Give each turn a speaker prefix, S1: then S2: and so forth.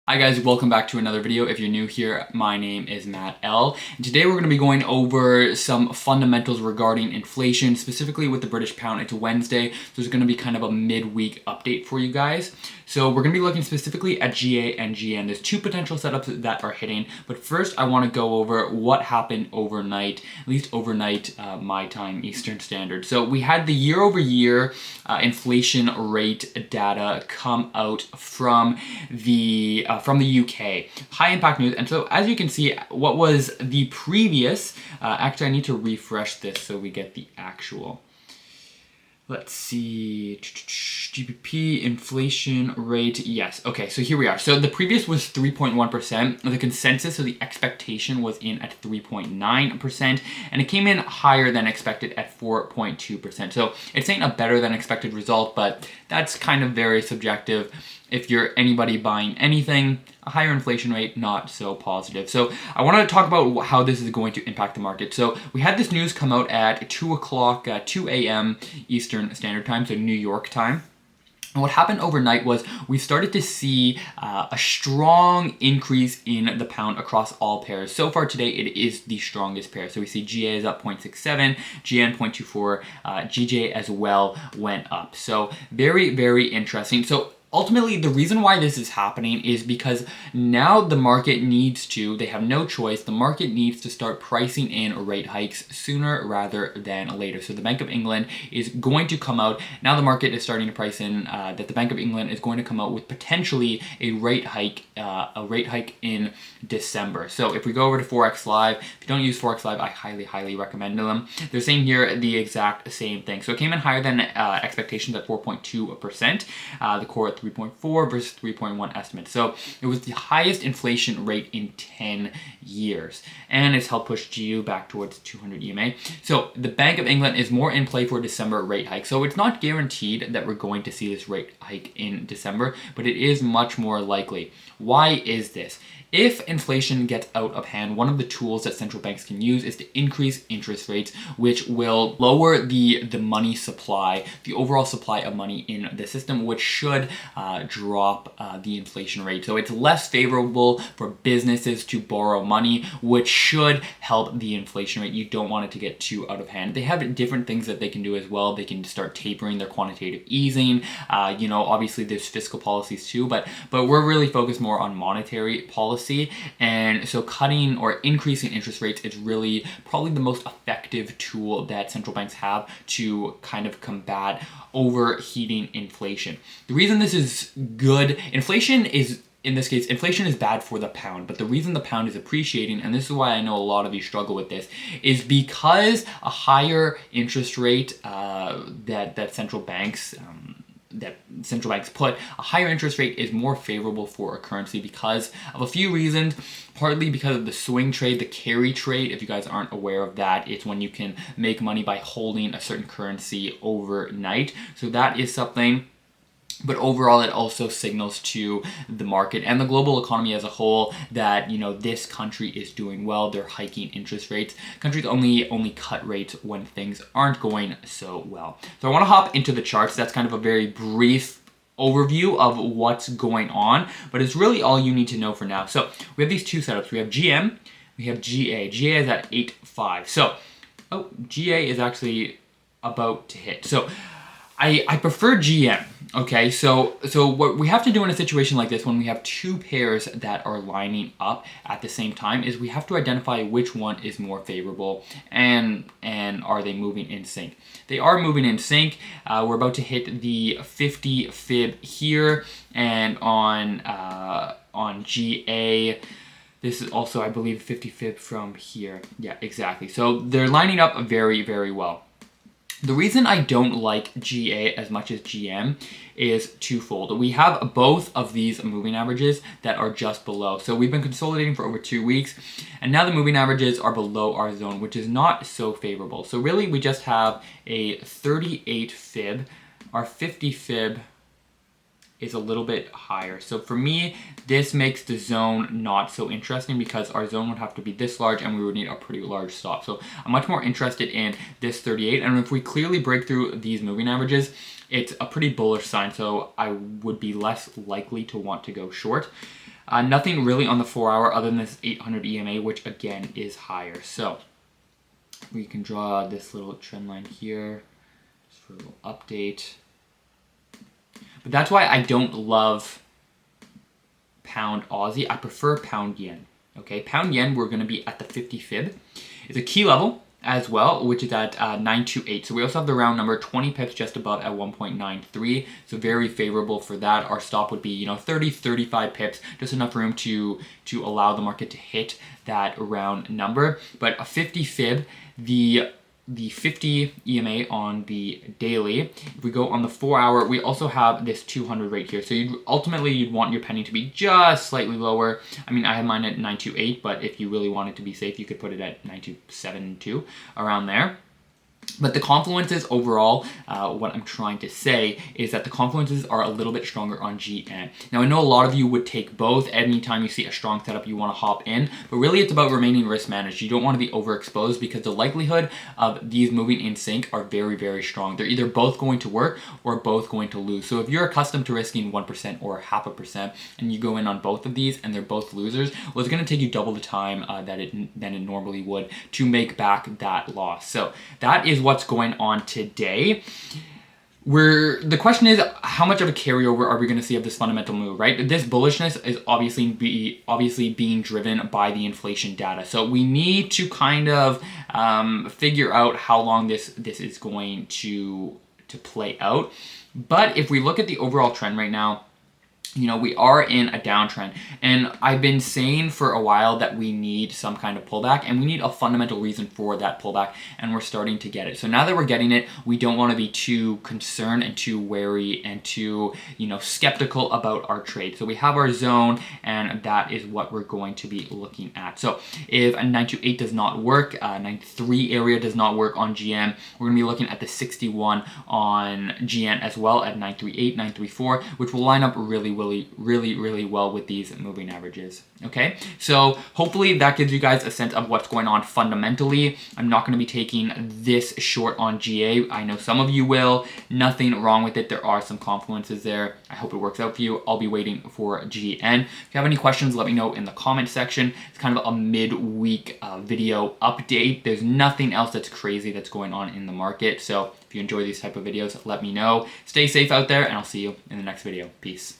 S1: Hi guys, welcome back to another video. If you're new here, my name is Matt L. And today we're going to be going over some fundamentals regarding inflation, specifically with the British pound. It's Wednesday, so there's going to be kind of a midweek update for you guys. So we're going to be looking specifically at GA and GN. There's two potential setups that are hitting, but first I want to go over what happened overnight, at least overnight my time, Eastern Standard. So we had the year-over-year inflation rate data come out from the UK, high impact news. And so as you can see, what was the previous, actually I need to refresh this so we get the actual. Let's see, GBP inflation rate, yes, okay, so here we are. So the previous was 3.1%, the consensus, so the expectation was in at 3.9%, and it came in higher than expected at 4.2%. So it's ain't a better than expected result, but that's kind of very subjective. If you're anybody buying anything, a higher inflation rate, not so positive. So I want to talk about how this is going to impact the market. So we had this news come out at 2 a.m. Eastern Standard Time, so New York time. And what happened overnight was we started to see a strong increase in the pound across all pairs. So far today, it is the strongest pair. So we see GA is up 0.67, GN 0.24, GJ as well went up. So very, very interesting. So ultimately, the reason why this is happening is because now the market needs to, they have no choice, the market needs to start pricing in rate hikes sooner rather than later. So the Bank of England is going to come out, now the market is starting to price in that the Bank of England is going to come out with potentially a rate hike in December. So if we go over to Forex Live, if you don't use Forex Live, I highly recommend them. They're saying here the exact same thing. So it came in higher than expectations at 4.2%, the core 3.4 versus 3.1 estimate. So it was the highest inflation rate in 10 years. And it's helped push GU back towards 200 EMA. So the Bank of England is more in play for a December rate hike. So it's not guaranteed that we're going to see this rate hike in December, but it is much more likely. Why is this? If inflation gets out of hand, one of the tools that central banks can use is to increase interest rates, which will lower the money supply, the overall supply of money in the system, which should drop the inflation rate. So it's less favorable for businesses to borrow money, which should help the inflation rate. You don't want it to get too out of hand. They have different things that they can do as well. They can start tapering their quantitative easing. Obviously there's fiscal policies too, but we're really focused more on monetary policy. And so cutting or increasing interest rates is really probably the most effective tool that central banks have to kind of combat overheating inflation. The reason this is good, inflation is, in this case, inflation is bad for the pound, but the reason the pound is appreciating, and this is why I know a lot of you struggle with this, is because a higher interest rate that central banks put, a higher interest rate is more favorable for a currency because of a few reasons. Partly because of the swing trade, the carry trade. If you guys aren't aware of that, it's when you can make money by holding a certain currency overnight. So that is something. But overall, it also signals to the market and the global economy as a whole that, this country is doing well. They're hiking interest rates. Countries only cut rates when things aren't going so well. So I want to hop into the charts. That's kind of a very brief overview of what's going on, but it's really all you need to know for now. So we have these two setups. We have GM, we have GA. GA is at 8.5. So, GA is actually about to hit. So I prefer GM. Okay, so what we have to do in a situation like this when we have two pairs that are lining up at the same time is we have to identify which one is more favorable and are they moving in sync. They are moving in sync. We're about to hit the 50 fib here, and on GA, this is also, I believe, 50 fib from here. Yeah, exactly. So they're lining up very, very well. The reason I don't like GA as much as GM is twofold. We have both of these moving averages that are just below. So we've been consolidating for over 2 weeks, and now the moving averages are below our zone, which is not so favorable. So really, we just have a 38 fib. Our 50 fib is a little bit higher. So for me, this makes the zone not so interesting because our zone would have to be this large and we would need a pretty large stop. So I'm much more interested in this 38. And if we clearly break through these moving averages, it's a pretty bullish sign. So I would be less likely to want to go short. Nothing really on the 4-hour other than this 800 EMA, which again is higher. So we can draw this little trend line here just for a little update. But that's why I don't love pound Aussie. I prefer pound yen. Okay, pound yen, we're going to be at the 50 fib. It's a key level as well, which is at 928. So we also have the round number 20 pips just above at 1.93. So very favorable for that. Our stop would be 30, 35 pips, just enough room to allow the market to hit that round number. But a 50 fib, the 50 EMA on the daily. If we go on the 4-hour, we also have this 200 right here. So ultimately you'd want your penny to be just slightly lower. I mean, I have mine at 928, but if you really wanted to be safe, you could put it at 9272, around there. But the confluences overall, what I'm trying to say is that the confluences are a little bit stronger on GN. Now, I know a lot of you would take both. Anytime you see a strong setup, you want to hop in. But really, it's about remaining risk managed. You don't want to be overexposed because the likelihood of these moving in sync are very, very strong. They're either both going to work or both going to lose. So if you're accustomed to risking 1% or 0.5% and you go in on both of these and they're both losers, well, it's going to take you double the time than it normally would to make back that loss. So that is what's going on today. The question is, how much of a carryover are we going to see of this fundamental move, right? This bullishness is obviously being driven by the inflation data. So we need to kind of figure out how long this is going to play out. But if we look at the overall trend right now, we are in a downtrend, and I've been saying for a while that we need some kind of pullback, and we need a fundamental reason for that pullback, and we're starting to get it. So now that we're getting it, we don't want to be too concerned and too wary and too, skeptical about our trade. So we have our zone, and that is what we're going to be looking at. So if a 928 does not work, 93 area does not work on GM, we're going to be looking at the 61 on GN as well at 938, 934, which will line up really well with these moving averages. Okay, so hopefully that gives you guys a sense of what's going on fundamentally. I'm not going to be taking this short on GA. I know some of you will. Nothing wrong with it. There are some confluences there. I hope it works out for you. I'll be waiting for GN. If you have any questions, let me know in the comment section. It's kind of a midweek video update. There's nothing else that's crazy that's going on in the market. So if you enjoy these type of videos, let me know. Stay safe out there, and I'll see you in the next video. Peace.